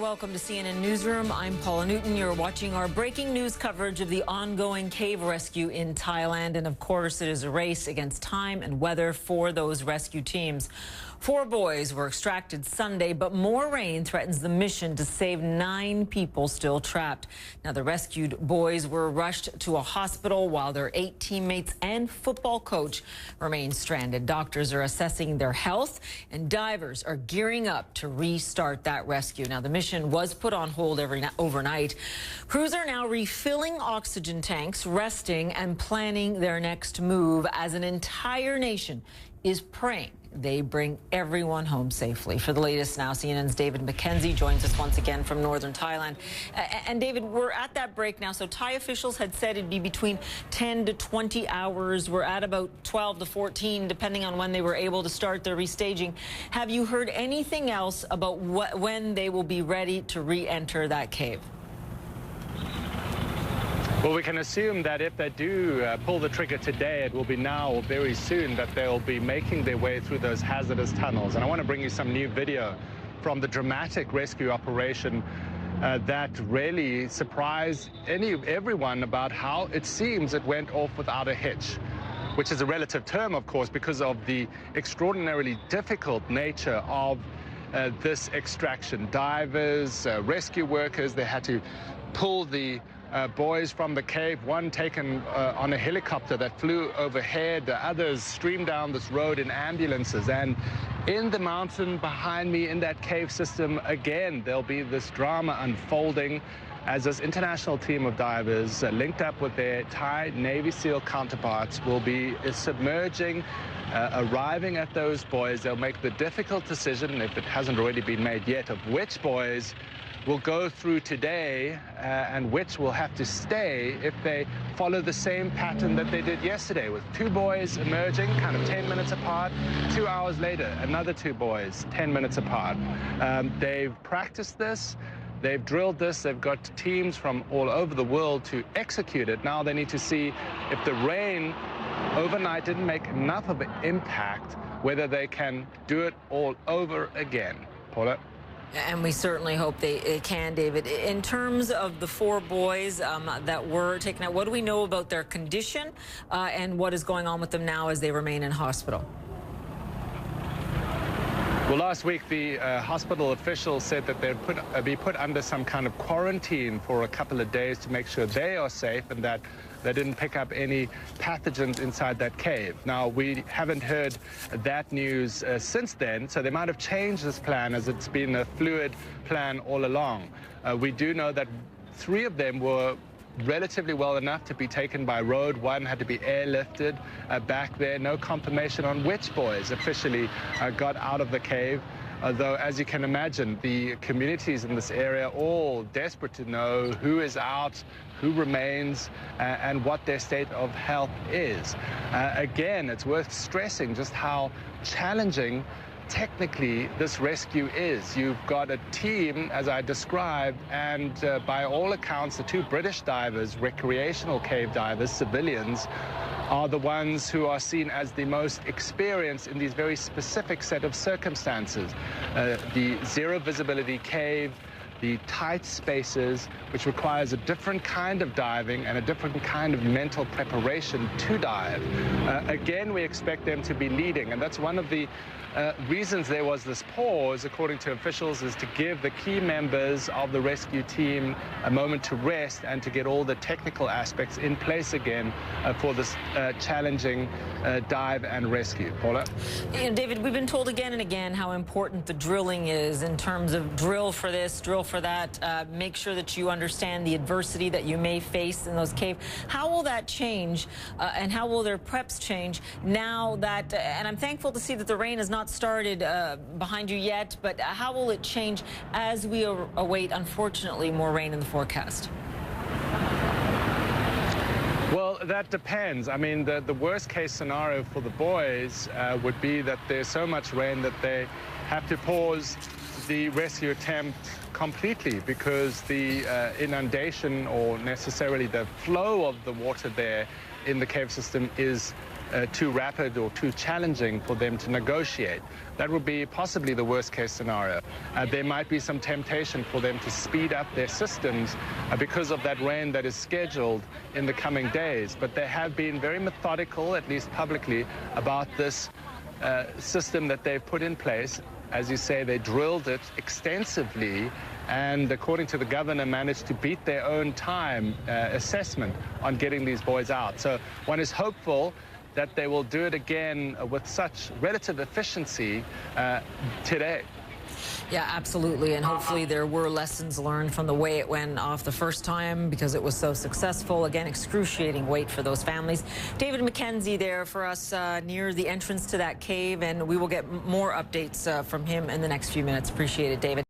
welcome to CNN Newsroom. I'm Paula Newton. You're watching our breaking news coverage of the ongoing cave rescue in Thailand. And of course, it is a race against time and weather for those rescue teams. 4 boys were extracted Sunday, but more rain threatens the mission to save 9 people still trapped. Now, the rescued boys were rushed to a hospital while their 8 teammates and football coach remain stranded. Doctors are assessing their health, and divers are gearing up to restart that rescue. Now, the mission was put on hold overnight. Crews are now refilling oxygen tanks, resting, and planning their next move as an entire nation is praying they bring everyone home safely. For the latest now, CNN's David McKenzie joins us once again from northern Thailand. And David, we're at that break now. So Thai officials had said it'd be between 10 to 20 hours. We're at about 12 to 14, depending on when they were able to start their restaging. Have you heard anything else about when they will be ready to re-enter that cave? Well, we can assume that if they do pull the trigger today, it will be now or very soon that they'll be making their way through those hazardous tunnels. And I want to bring you some new video from the dramatic rescue operation that really surprised everyone about how it seems it went off without a hitch, which is a relative term, of course, because of the extraordinarily difficult nature of this extraction. Divers, rescue workers, they had to pull the boys from the cave, one taken on a helicopter that flew overhead, others streamed down this road in ambulances. And in the mountain behind me, in that cave system, again, there'll be this drama unfolding as this international team of divers linked up with their Thai Navy SEAL counterparts will be submerging, arriving at those boys. They'll make the difficult decision, if it hasn't already been made yet, of which boys will go through today and which will have to stay if they follow the same pattern that they did yesterday, with 2 boys emerging kind of 10 minutes apart. 2 hours later, another 2 boys 10 minutes apart. They've practiced this. They've drilled this. They've got teams from all over the world to execute it. Now they need to see if the rain overnight didn't make enough of an impact, whether they can do it all over again. Paula? And we certainly hope they can, David. In terms of the 4 boys that were taken out, what do we know about their condition and what is going on with them now as they remain in hospital? Well, last week, the hospital officials said that they'd be put under some kind of quarantine for a couple of days to make sure they are safe and that they didn't pick up any pathogens inside that cave. Now, we haven't heard that news since then, so they might have changed this plan as it's been a fluid plan all along. We do know that 3 of them were relatively well enough to be taken by road. 1 had to be airlifted back there. No confirmation on which boys officially got out of the cave. Although, as you can imagine, the communities in this area are all desperate to know who is out, who remains, and what their state of health is. Again, it's worth stressing just how challenging technically this rescue is. You've got a team, as I described, and by all accounts, the 2 British divers, recreational cave divers, civilians, are the ones who are seen as the most experienced in these very specific set of circumstances. The zero visibility cave, the tight spaces, which requires a different kind of diving and a different kind of mental preparation to dive. Again, we expect them to be leading, and that's one of the reasons there was this pause, according to officials, is to give the key members of the rescue team a moment to rest and to get all the technical aspects in place again for this challenging dive and rescue. Paula? You know, David, we've been told again and again how important the drilling is in terms of drill for this, drill for that, make sure that you understand the adversity that you may face in those caves. How will that change and how will their preps change now that, and I'm thankful to see that the rain has not started behind you yet, but how will it change as we await, unfortunately, more rain in the forecast? Well, that depends. I mean, the worst case scenario for the boys would be that there's so much rain that they have to pause the rescue attempt completely because the inundation or necessarily the flow of the water there in the cave system is too rapid or too challenging for them to negotiate. That would be possibly the worst case scenario. There might be some temptation for them to speed up their systems because of that rain that is scheduled in the coming days. But they have been very methodical, at least publicly, about this system that they've put in place. As you say, they drilled it extensively, and according to the governor, managed to beat their own time assessment on getting these boys out. So one is hopeful that they will do it again with such relative efficiency today. Yeah, absolutely. And hopefully there were lessons learned from the way it went off the first time because it was so successful. Again, excruciating wait for those families. David McKenzie there for us near the entrance to that cave, and we will get more updates from him in the next few minutes. Appreciate it, David.